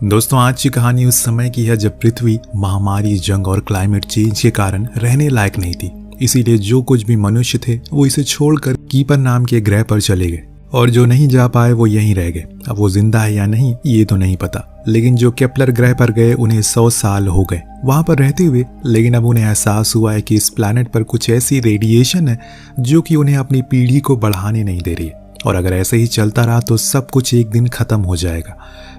दोस्तों, आज की कहानी उस समय की है जब पृथ्वी महामारी, जंग और क्लाइमेट चेंज के कारण रहने लायक नहीं थी। इसीलिए जो कुछ भी मनुष्य थे वो इसे छोड़कर कीपर नाम के ग्रह पर चले गए और जो नहीं जा पाए वो यहीं रह गए। अब वो जिंदा है या नहीं ये तो नहीं पता, लेकिन जो केपलर ग्रह पर गए उन्हें 100 साल हो गए वहां पर रहते हुए। लेकिन अब उन्हें एहसास हुआ है कि इस प्लैनेट पर कुछ ऐसी रेडिएशन है जो कि उन्हें अपनी पीढ़ी को बढ़ाने नहीं दे रही है, और अगर ऐसे ही चलता रहा तो सब कुछ एक दिन खत्म हो जाएगा।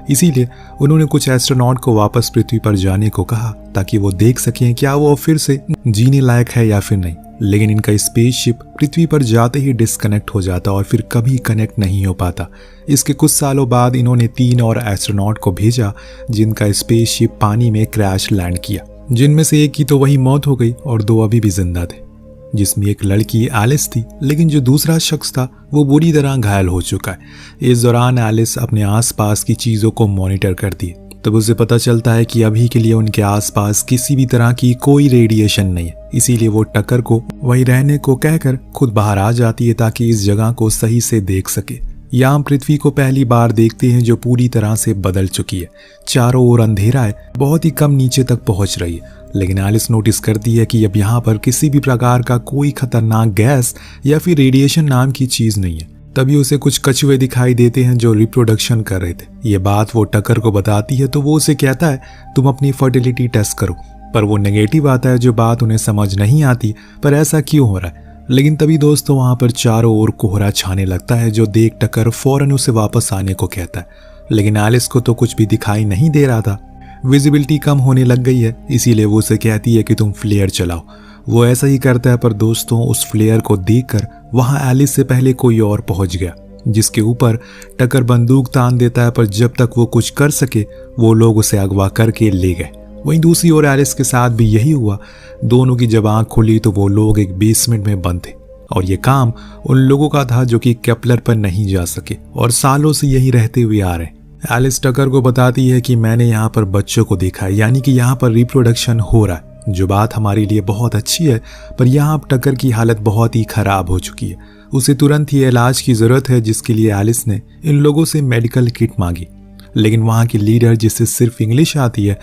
इसीलिए उन्होंने कुछ एस्ट्रोनॉट को वापस पृथ्वी पर जाने को कहा ताकि वो देख सकें क्या वो फिर से जीने लायक है या फिर नहीं। लेकिन इनका स्पेसशिप पृथ्वी पर जाते ही डिस्कनेक्ट हो जाता और फिर कभी कनेक्ट नहीं हो पाता। इसके कुछ सालों बाद इन्होंने 3 और एस्ट्रोनॉट को भेजा जिनका स्पेसशिप पानी में क्रैश लैंड किया, जिनमें से एक की तो वही मौत हो गई और 2 अभी भी जिंदा थे, जिसमें एक लड़की एलिस थी। लेकिन जो दूसरा शख्स था वो बुरी तरह घायल हो चुका है। इस दौरान एलिस अपने आसपास की चीज़ों को मॉनिटर करती है, तब उसे पता चलता है कि अभी के लिए उनके आसपास किसी भी तरह की कोई रेडिएशन नहीं है। इसीलिए वो टकर को वहीं रहने को कहकर खुद बाहर आ जाती है ताकि इस जगह को सही से देख सके। यहाँ पृथ्वी को पहली बार देखते हैं जो पूरी तरह से बदल चुकी है। चारों ओर अंधेरा है, बहुत ही कम नीचे तक पहुंच रही है। लेकिन एलिस नोटिस करती है कि अब यहाँ पर किसी भी प्रकार का कोई खतरनाक गैस या फिर रेडिएशन नाम की चीज नहीं है। तभी उसे कुछ कछुए दिखाई देते हैं जो रिप्रोडक्शन कर रहे थे। ये बात वो टकर को बताती है तो वो उसे कहता है तुम अपनी फर्टिलिटी टेस्ट करो, पर वो नेगेटिव आता है जो बात उन्हें समझ नहीं आती पर ऐसा क्यों हो रहा है। लेकिन तभी दोस्तों वहां पर चारों ओर कोहरा छाने लगता है जो देख टकर फौरन उसे वापस आने को कहता है। लेकिन एलिस को तो कुछ भी दिखाई नहीं दे रहा था, विजिबिलिटी कम होने लग गई है। इसीलिए वो उसे कहती है कि तुम फ्लेयर चलाओ। वो ऐसा ही करता है, पर दोस्तों उस फ्लेयर को देखकर वहां एलिस से पहले कोई और पहुंच गया, जिसके ऊपर टकर बंदूक तान देता है। पर जब तक वो कुछ कर सके वो लोग उसे अगवा करके ले गए। वहीं दूसरी ओर एलिस के साथ भी यही हुआ। दोनों की जब आंख खुली तो वो लोग एक बेसमेंट में बंद थे, और ये काम उन लोगों का था जो कि केपलर पर नहीं जा सके और सालों से यही रहते हुए आ रहे हैं। एलिस टकर को बताती है कि मैंने यहाँ पर बच्चों को देखा है, यानी कि यहाँ पर रिप्रोडक्शन हो रहा है, जो बात हमारे लिए बहुत अच्छी है। पर यहाँ अब टकर की हालत बहुत ही खराब हो चुकी है। उसे तुरंत ही इलाज की जरूरत है, जिसके लिए एलिस ने इन लोगों से मेडिकल किट मांगी। लेकिन वहाँ की लीडर, जिसे सिर्फ इंग्लिश आती है,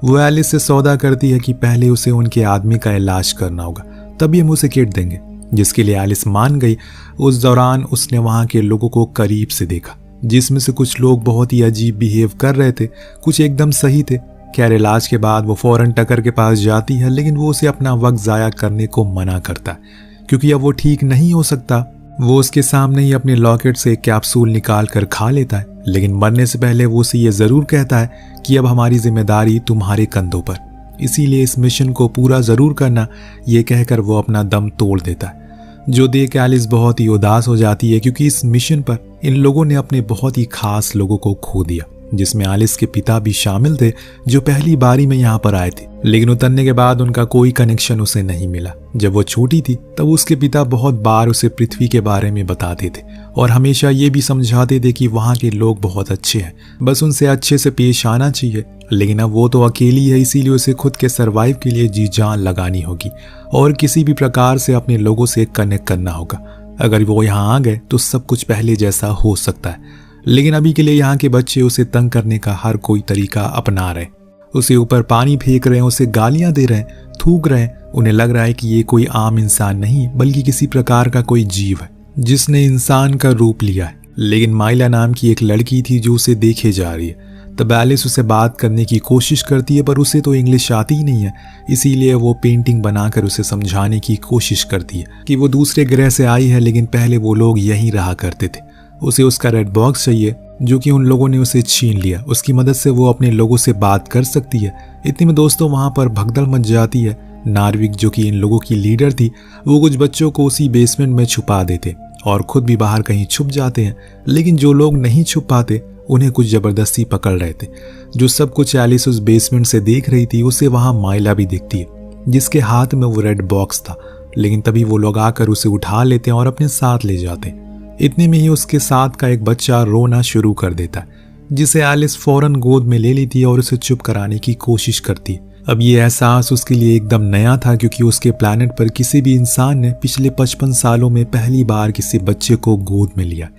वो एलिस से सौदा करती है कि पहले उसे उनके आदमी का इलाज करना होगा, तभी हम उसे किट देंगे, जिसके लिए एलिस मान गई। उस दौरान उसने वहाँ के लोगों को करीब से देखा, जिसमें से कुछ लोग बहुत ही अजीब बिहेव कर रहे थे, कुछ एकदम सही थे। खैर इलाज के बाद वो फौरन टकर के पास जाती है, लेकिन वो उसे अपना वक्त ज़ाया करने को मना करता है क्योंकि अब वो ठीक नहीं हो सकता। वो उसके सामने ही अपने लॉकेट से एक कैप्सूल निकाल कर खा लेता है, लेकिन मरने से पहले वो उसे ये ज़रूर कहता है कि अब हमारी जिम्मेदारी तुम्हारे कंधों पर, इसीलिए इस मिशन को पूरा ज़रूर करना। ये कहकर वो अपना दम तोड़ देता है, जो देख एलिस बहुत ही उदास हो जाती है क्योंकि इस मिशन पर इन लोगों ने अपने बहुत ही खास लोगों को खो दिया, जिसमें एलिस के पिता भी शामिल थे जो पहली बारी में यहाँ पर आए थे। लेकिन उतरने के बाद उनका कोई कनेक्शन उसे नहीं मिला। जब वो छोटी थी तब उसके पिता बहुत बार उसे पृथ्वी के बारे में बताते थे और हमेशा ये भी समझाते थे कि वहाँ के लोग बहुत अच्छे हैं, बस उनसे अच्छे से पेश आना चाहिए। लेकिन अब वो तो अकेली है, इसीलिए उसे खुद के सरवाइव के लिए जी जान लगानी होगी और किसी भी प्रकार से अपने लोगों से कनेक्ट करना होगा। अगर वो यहाँ आ गए तो सब कुछ पहले जैसा हो सकता है। लेकिन अभी के लिए यहाँ के बच्चे उसे तंग करने का हर कोई तरीका अपना रहे हैं। उसे ऊपर पानी फेंक रहे हैं, उसे गालियां दे रहे हैं, थूक रहे हैं। उन्हें लग रहा है कि ये कोई आम इंसान नहीं बल्कि किसी प्रकार का कोई जीव है जिसने इंसान का रूप लिया है। लेकिन माइला नाम की एक लड़की थी जो उसे देखे जा रही है। तब एलिस उसे बात करने की कोशिश करती है, पर उसे तो इंग्लिश आती ही नहीं है। इसीलिए वो पेंटिंग बनाकर उसे समझाने की कोशिश करती है कि वो दूसरे ग्रह से आई है, लेकिन पहले वो लोग यहीं रहा करते थे। उसे उसका रेड बॉक्स चाहिए जो कि उन लोगों ने उसे छीन लिया। उसकी मदद से वो अपने लोगों से बात कर सकती है। इतने में दोस्तों वहां पर भगदड़ मच जाती है। नार्विक, जो कि इन लोगों की लीडर थी, वो कुछ बच्चों को उसी बेसमेंट में छुपा देते और खुद भी बाहर कहीं छुप जाते हैं। लेकिन जो लोग नहीं छुप पाते उन्हें कुछ जबरदस्ती पकड़ रहे थे। जो सब कुछ एलिस उस बेसमेंट से देख रही थी, उसे वहां माइला भी दिखती है जिसके हाथ में वो रेड बॉक्स था। लेकिन तभी वो लोग आकर उसे उठा लेते हैं और अपने साथ ले जाते हैं। इतने में ही उसके साथ का एक बच्चा रोना शुरू कर देता है, जिसे एलिस फौरन गोद में ले लेती है और उसे चुप कराने की कोशिश करती है। अब ये एहसास उसके लिए एकदम नया था क्योंकि उसके प्लैनेट पर किसी भी इंसान ने पिछले 55 सालों में पहली बार किसी बच्चे को गोद में लिया।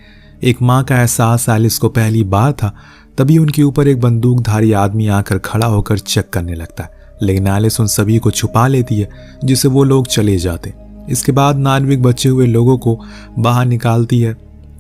एक माँ का एहसास एलिस को पहली बार था, तभी उनके ऊपर एक बंदूकधारी आदमी आकर खड़ा होकर चेक करने लगता है, लेकिन एलिस उन सभी को छुपा लेती है, जिससे वो लोग चले जाते। इसके बाद नार्विक बचे हुए लोगों को बाहर निकालती है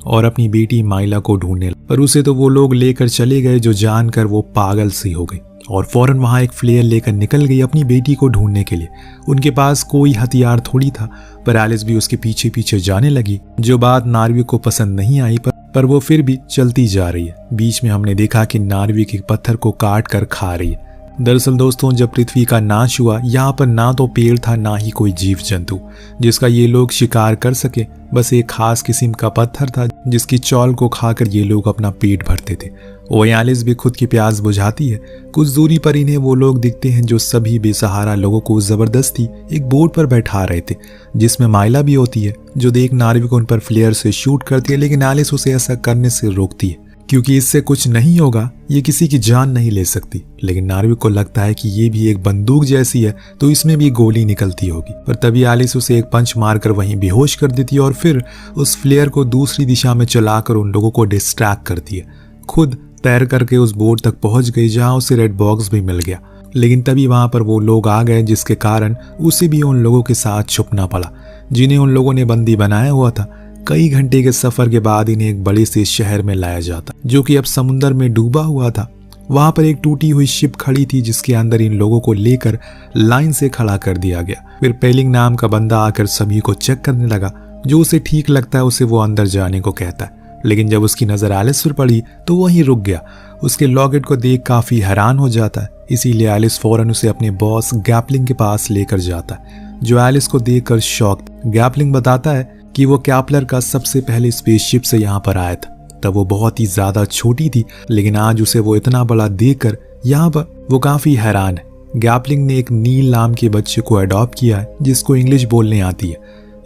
और अपनी बेटी माइला को ढूंढने, पर उसे तो वो लोग लेकर चले गए, जो जानकर वो पागल सी हो गई और फौरन वहां एक फ्लेयर लेकर निकल गई अपनी बेटी को ढूंढने के लिए। उनके पास कोई हथियार थोड़ी था, पर एलिस भी उसके पीछे पीछे जाने लगी, जो बात नार्विक को पसंद नहीं आई, पर वो फिर भी चलती जा रही है। बीच में हमने देखा कि नार्विक एक पत्थर को काट कर खा रही है। दरअसल दोस्तों, जब पृथ्वी का नाश हुआ, यहाँ पर ना तो पेड़ था ना ही कोई जीव जंतु जिसका ये लोग शिकार कर सके। बस एक खास किस्म का पत्थर था जिसकी चौल को खाकर ये लोग अपना पेट भरते थे। वहीं एलिस भी खुद की प्यास बुझाती है। कुछ दूरी पर इन्हें वो लोग दिखते हैं जो सभी बेसहारा लोगों को जबरदस्ती एक बोट पर बैठा रहे थे, जिसमें माइला भी होती है, जो देख नार्विक उन पर फ्लेयर से शूट करती है, लेकिन एलिस उसे ऐसा करने से रोकती है क्योंकि इससे कुछ नहीं होगा, ये किसी की जान नहीं ले सकती। लेकिन नार्विक को लगता है कि ये भी एक बंदूक जैसी है, तो इसमें भी गोली निकलती होगी। पर तभी एलिस उसे एक पंच मारकर वहीं बेहोश कर देती है और फिर उस फ्लेयर को दूसरी दिशा में चलाकर उन लोगों को डिस्ट्रैक्ट करती है। खुद तैर करके उस बोट तक पहुंच गई जहां उसे रेड बॉक्स भी मिल गया। लेकिन तभी वहां पर वो लोग आ गए, जिसके कारण उसे भी उन लोगों के साथ छुपना पड़ा जिन्हें उन लोगों ने बंदी बनाया हुआ था। कई घंटे के सफर के बाद इन्हें एक बड़े से शहर में लाया जाता, जो कि अब समुद्र में डूबा हुआ था। वहां पर एक टूटी हुई शिप खड़ी थी, जिसके अंदर इन लोगों को लेकर लाइन से खड़ा कर दिया गया। फिर पेलिंग नाम का बंदा आकर सभी को चेक करने लगा। जो उसे ठीक लगता है उसे वो अंदर जाने को कहता है, लेकिन जब उसकी नजर एलिस पर पड़ी तो वहीं रुक गया। उसके लॉकेट को देख काफी हैरान हो जाता है, इसीलिए एलिस फौरन उसे अपने बॉस गैपलिंग के पास लेकर जाता है, जो एलिस को देखकर शॉक। गैपलिंग बताता है कि वो कैपलर का सबसे पहले स्पेसशिप से यहाँ पर आया था। तब वो बहुत ही ज्यादा छोटी थी, लेकिन आज उसे वो इतना बड़ा देखकर यहाँ पर वो काफी हैरान है। गैपलिंग ने एक नील नाम के बच्चे को अडॉप्ट किया है, जिसको इंग्लिश बोलने आती है।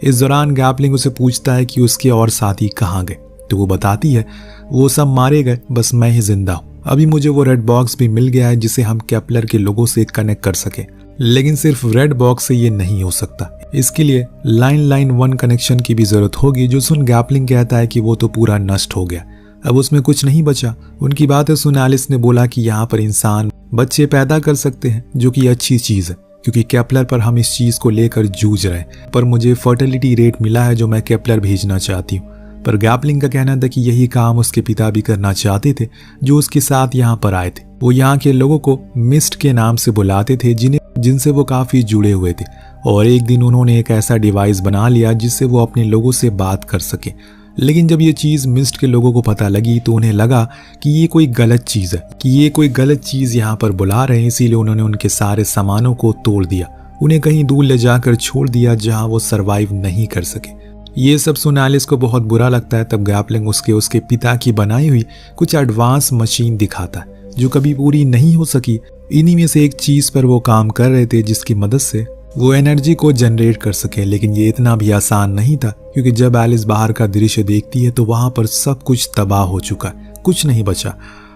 इस दौरान गैपलिंग उसे पूछता है कि उसके और साथी कहाँ गए, तो वो बताती है वो सब मारे गए, बस मैं ही जिंदा हूँ। अभी मुझे वो रेड बॉक्स भी मिल गया है जिसे हम कैपलर के लोगों से कनेक्ट कर सके, लेकिन सिर्फ रेड बॉक्स से ये नहीं हो सकता। इसके लिए लाइन 1 कनेक्शन की भी जरूरत होगी, जो सुन गैपलिंग कहता है कि वो तो पूरा नष्ट हो गया, अब उसमें कुछ नहीं बचा। उनकी बातें सुन एलिस ने बोला कि यहाँ पर इंसान बच्चे पैदा कर सकते हैं, जो कि अच्छी चीज है, क्योंकि कैपलर पर हम इस चीज को लेकर जूझ रहे हैं। पर मुझे फर्टिलिटी रेट मिला है जो मैं कैपलर भेजना चाहती हूँ। पर गैपलिंग का कहना था कि यही काम उसके पिता भी करना चाहते थे, जो उसके साथ यहाँ पर आए थे। वो यहाँ के लोगों को मिस्ट के नाम से बुलाते थे, जिनसे वो काफी जुड़े हुए थे। और एक दिन उन्होंने एक ऐसा डिवाइस बना लिया जिससे वो अपने लोगों से बात कर सके। लेकिन जब ये चीज मिस्ट के लोगों को पता लगी तो उन्हें लगा कि ये कोई गलत चीज यहाँ पर बुला रहे हैं, इसीलिए उन्होंने उनके सारे सामानों को तोड़ दिया, उन्हें कहीं दूर ले जाकर छोड़ दिया जहाँ वो सरवाइव नहीं कर सके। ये सब सुन एलिस को बहुत बुरा लगता है। तब गैपलिंग उसके पिता की बनाई हुई कुछ एडवांस मशीन दिखाता है, जो कभी पूरी नहीं हो सकी। इन्हीं में से एक चीज पर वो काम कर रहे थे, जिसकी मदद से वो एनर्जी को जनरेट कर सके। लेकिन ये इतना भी आसान नहीं था, क्योंकि जब एलिस बाहर का दृश्य देखती है तो वहां पर सब कुछ तबाह हो चुका है, कुछ नहीं बचा।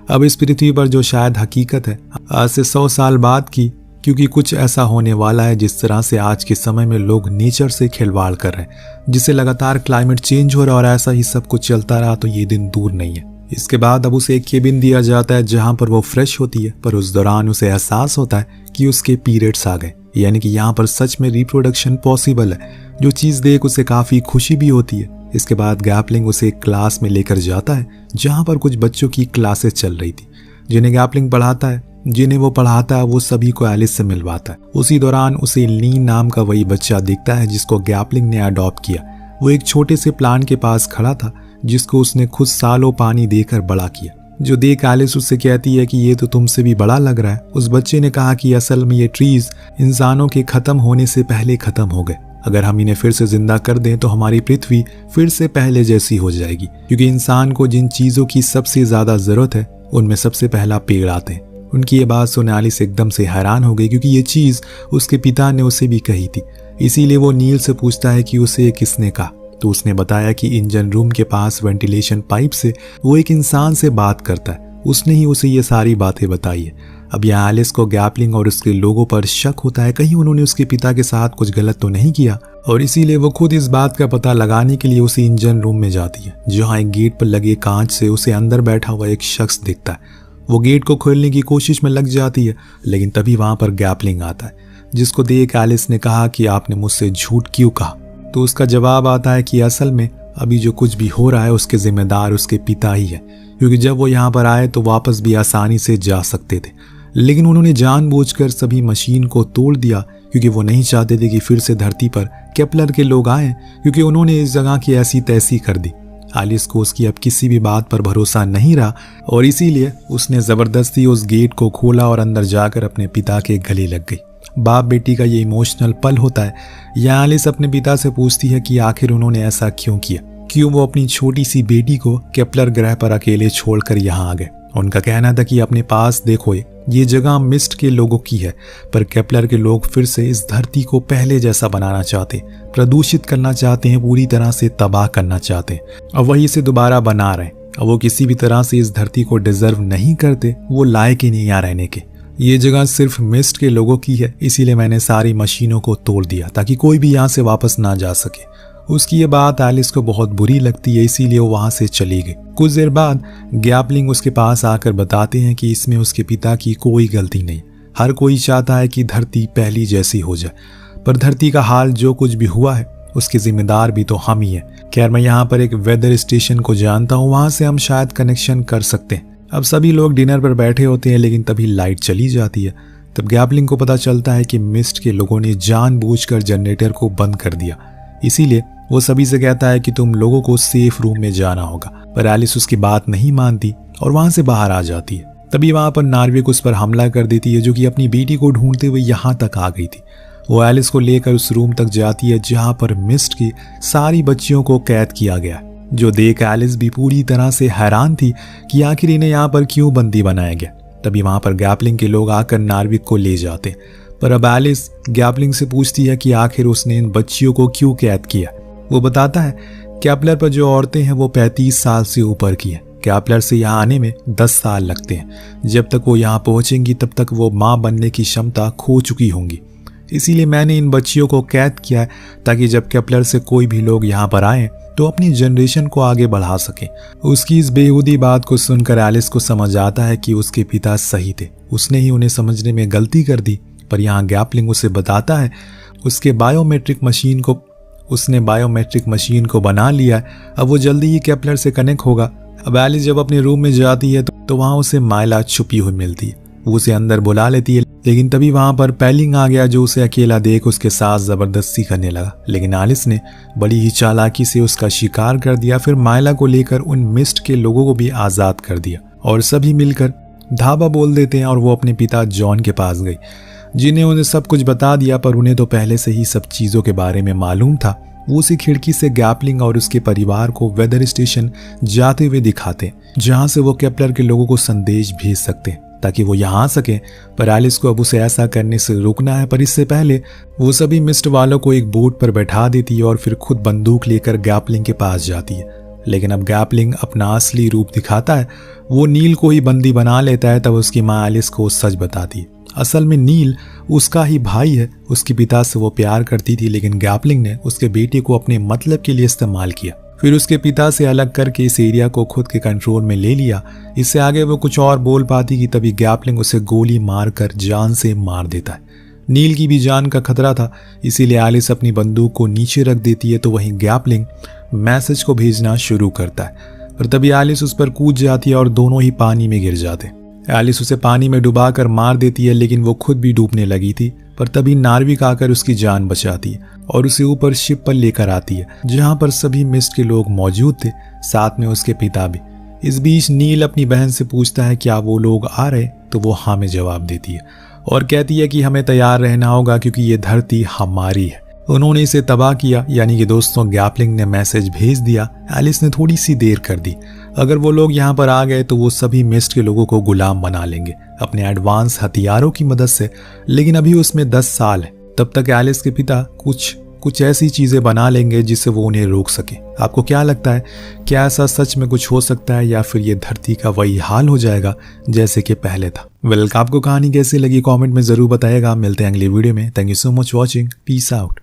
अब इस पृथ्वी पर जो शायद हकीकत है आज से 100 साल बाद की, क्योंकि कुछ ऐसा होने वाला है जिस तरह से आज के समय में लोग नेचर से खिलवाड़ कर रहे हैं, जिससे लगातार क्लाइमेट चेंज हो रहा है, और ऐसा ही सब कुछ चलता रहा तो ये दिन दूर नहीं है। इसके बाद अब उसे एक केबिन दिया जाता है जहां पर वो फ्रेश होती है, पर उस दौरान उसे एहसास होता है कि उसके पीरियड्स आ गए, यानी कि यहाँ पर सच में रिप्रोडक्शन पॉसिबल है, जो चीज देख उसे काफी खुशी भी होती है। इसके बाद गैपलिंग उसे एक क्लास में लेकर जाता है जहां पर कुछ बच्चों की क्लासेस चल रही थी, जिन्हें गैपलिंग पढ़ाता है। जिन्हें वो पढ़ाता है वो सभी को एलिस से मिलवाता है। उसी दौरान उसे लीन नाम का वही बच्चा दिखता है जिसको गैपलिंग ने अडॉप्ट किया। वो एक छोटे से प्लांट के पास खड़ा था, जिसको उसने खुद सालों पानी देकर बड़ा किया। जो देख एलिस उससे कहती है कि ये तो तुमसे भी बड़ा लग रहा है। उस बच्चे ने कहा कि असल में ये ट्रीज इंसानों के खत्म होने से पहले खत्म हो गए। अगर हम इन्हें फिर से जिंदा कर दें तो हमारी पृथ्वी फिर से पहले जैसी हो जाएगी, क्योंकि इंसान को जिन चीजों की सबसे ज्यादा जरूरत है उनमें सबसे पहला पेड़ आते हैं। उनकी ये बात सुन एलिस एकदम से हैरान हो गई, क्योंकि ये चीज उसके पिता ने उसे भी कही थी। इसीलिए वो नील से पूछता है कि उसे किसने कहा, तो उसने बताया कि इंजन रूम के पास वेंटिलेशन पाइप से वो एक इंसान से बात करता है, उसने ही उसे ये सारी बातें बताई है। अब यहाँ एलिस को गैपलिंग और उसके लोगों पर शक होता है, कहीं उन्होंने उसके पिता के साथ कुछ गलत तो नहीं किया, और इसीलिए वो खुद इस बात का पता लगाने के लिए उसे इंजन रूम में जाती है, जहाँ एक गेट पर लगे कांच से उसे अंदर बैठा हुआ एक शख्स दिखता है। वो गेट को खोलने की कोशिश में लग जाती है, लेकिन तभी वहां पर गैपलिंग आता है, जिसको देख एलिस ने कहा कि आपने मुझसे झूठ क्यों कहा। तो उसका जवाब आता है कि असल में अभी जो कुछ भी हो रहा है उसके जिम्मेदार उसके पिता ही है, क्योंकि जब वो यहाँ पर आए तो वापस भी आसानी से जा सकते थे, लेकिन उन्होंने जानबूझकर सभी मशीन को तोड़ दिया क्योंकि वो नहीं चाहते थे कि फिर से धरती पर केपलर के लोग आएं, क्योंकि उन्होंने इस जगह की ऐसी तैसी कर दी। एलिस को उसकी अब किसी भी बात पर भरोसा नहीं रहा और इसीलिए उसने जबरदस्ती उस गेट को खोला और अंदर जाकर अपने पिता के गले लग गई। बाप बेटी का ये इमोशनल पल होता है। यहाँ एलिस अपने पिता से पूछती है कि आखिर उन्होंने ऐसा क्यों किया, क्यों वो अपनी छोटी सी बेटी को केपलर ग्रह पर अकेले छोड़कर यहाँ आ गए। उनका कहना था कि अपने पास देखो, ये जगह मिस्ट के लोगों की है, पर केपलर के लोग फिर से इस धरती को पहले जैसा बनाना चाहते, प्रदूषित करना चाहते हैं, पूरी तरह से तबाह करना चाहते हैं। अब वही इसे दोबारा बना रहे हैं। अब वो किसी भी तरह से इस धरती को डिजर्व नहीं करते, वो लायक ही नहीं यहाँ रहने के। ये जगह सिर्फ मिस्ट के लोगों की है, इसीलिए मैंने सारी मशीनों को तोड़ दिया ताकि कोई भी यहाँ से वापस ना जा सके। उसकी ये बात एलिस को बहुत बुरी लगती है, इसीलिए वो वहां से चली गई। कुछ देर बाद गैपलिंग उसके पास आकर बताते हैं कि इसमें उसके पिता की कोई गलती नहीं। हर कोई चाहता है कि धरती पहली जैसी हो जाए, पर धरती का हाल जो कुछ भी हुआ है उसके जिम्मेदार भी तो हम ही हैं। खैर, मैं यहाँ पर एक वेदर स्टेशन को जानता हूँ, वहां से हम शायद कनेक्शन कर सकते हैं। अब सभी लोग डिनर पर बैठे होते हैं, लेकिन तभी लाइट चली जाती है। तब गैपलिंग को पता चलता है कि मिस्ट के लोगों ने जानबूझकर जनरेटर को बंद कर दिया, इसीलिए वो सभी से कहता है कि तुम लोगों को सेफ रूम में जाना होगा। पर एलिस उसकी बात नहीं मानती और वहां से बाहर आ जाती है। तभी वहां पर नार्विक उस पर हमला कर देती है, जो कि अपनी बेटी को ढूंढते हुए यहाँ तक आ गई थी। वो एलिस को लेकर उस रूम तक जाती है जहां पर मिस्ट की सारी बच्चियों को कैद किया गया, जो देख एलिस भी पूरी तरह से हैरान थी कि आखिर इन्हें यहाँ पर क्यों बंदी बनाया गया। तभी वहां पर गैपलिंग के लोग आकर नार्विक को ले जाते, पर अब एलिस गैपलिंग से पूछती है कि आखिर उसने इन बच्चियों को क्यों कैद किया। वो बताता है केपलर पर जो औरतें हैं वो 35 साल से ऊपर की हैं। केपलर से यहाँ आने में 10 साल लगते हैं। जब तक वो यहाँ पहुंचेंगी तब तक वो माँ बनने की क्षमता खो चुकी होंगी। इसीलिए मैंने इन बच्चियों को कैद किया है ताकि जब केपलर से कोई भी लोग यहाँ पर आए तो अपनी जनरेशन को आगे बढ़ा सके। उसकी इस बेहूदी बात को सुनकर एलिस को समझ आता है कि उसके पिता सही थे, उसने ही उन्हें समझने में गलती कर दी। पर यहाँ गैपलिंग उसे बताता है उसने बायोमेट्रिक मशीन को बना लिया है, अब वो जल्दी ही केपलर से कनेक्ट होगा। अब एलिस जब अपने रूम में जाती है तो वहां उसे माइला छुपी हुई मिलती है। वो उसे अंदर बुला लेती है, लेकिन तभी वहां पर पेलिंग आ गया, जो उसे अकेला देख उसके साथ जबरदस्ती करने लगा। लेकिन एलिस ने बड़ी ही चालाकी से उसका शिकार कर दिया, फिर माइला को लेकर उन मिस्ट के लोगों को भी आजाद कर दिया और सभी मिलकर धाबा बोल देते हैं और वो अपने पिता जॉन के पास गई, जिन्हें उन्हें सब कुछ बता दिया। पर उन्हें तो पहले से ही सब चीज़ों के बारे में मालूम था। वो उसी खिड़की से गैपलिंग और उसके परिवार को वेदर स्टेशन जाते हुए दिखाते, जहां से वो केपलर के लोगों को संदेश भेज सकते हैं ताकि वो यहाँ आ सके। पर एलिस को अब उसे ऐसा करने से रोकना है, पर इससे पहले वो सभी मिस्ट वालों को एक बोट पर बैठा देती है और फिर खुद बंदूक लेकर गैपलिंग के पास जाती है। लेकिन अब गैपलिंग अपना असली रूप दिखाता है, वो नील को ही बंदी बना लेता है। तब उसकी माँ एलिस को सच बताती है, असल में नील उसका ही भाई है। उसके पिता से वो प्यार करती थी, लेकिन गैपलिंग ने उसके बेटे को अपने मतलब के लिए इस्तेमाल किया, फिर उसके पिता से अलग करके इस एरिया को खुद के कंट्रोल में ले लिया। इससे आगे वो कुछ और बोल पाती कि तभी गैपलिंग उसे गोली मारकर जान से मार देता है। नील की भी जान का खतरा था, इसीलिए एलिस अपनी बंदूक को नीचे रख देती है, तो वहीं गैपलिंग मैसेज को भेजना शुरू करता है। और तभी एलिस उस पर कूद जाती है और दोनों ही पानी में गिर जाते। एलिस उसे पानी में डुबाकर मार देती है, लेकिन वो खुद भी डूबने लगी थी। पर तभी नार्विक आकर उसकी जान बचाती है और उसे ऊपर शिप पर लेकर आती है, जहां पर सभी मिस्ट के लोग मौजूद थे, साथ में उसके पिता भी। इस बीच नील अपनी बहन से पूछता है क्या वो लोग आ रहे, तो वो हाँ में जवाब देती है और कहती है कि हमें तैयार रहना होगा क्योंकि ये धरती हमारी है। उन्होंने इसे तबाह किया, यानी कि दोस्तों गैपलिंग ने मैसेज भेज दिया। एलिस ने थोड़ी सी देर कर दी। अगर वो लोग यहाँ पर आ गए तो वो सभी मिस्ट के लोगों को गुलाम बना लेंगे अपने एडवांस हथियारों की मदद से, लेकिन अभी उसमें 10 साल है। तब तक एलिस के पिता कुछ ऐसी चीजें बना लेंगे जिससे वो उन्हें रोक सके। आपको क्या लगता है, क्या ऐसा सच में कुछ हो सकता है या फिर ये धरती का वही हाल हो जाएगा जैसे कि पहले था? आपको कहानी कैसी लगी कमेंट में जरूर बताइएगा। मिलते हैं अगली वीडियो में। Thank you so much watching. Peace out.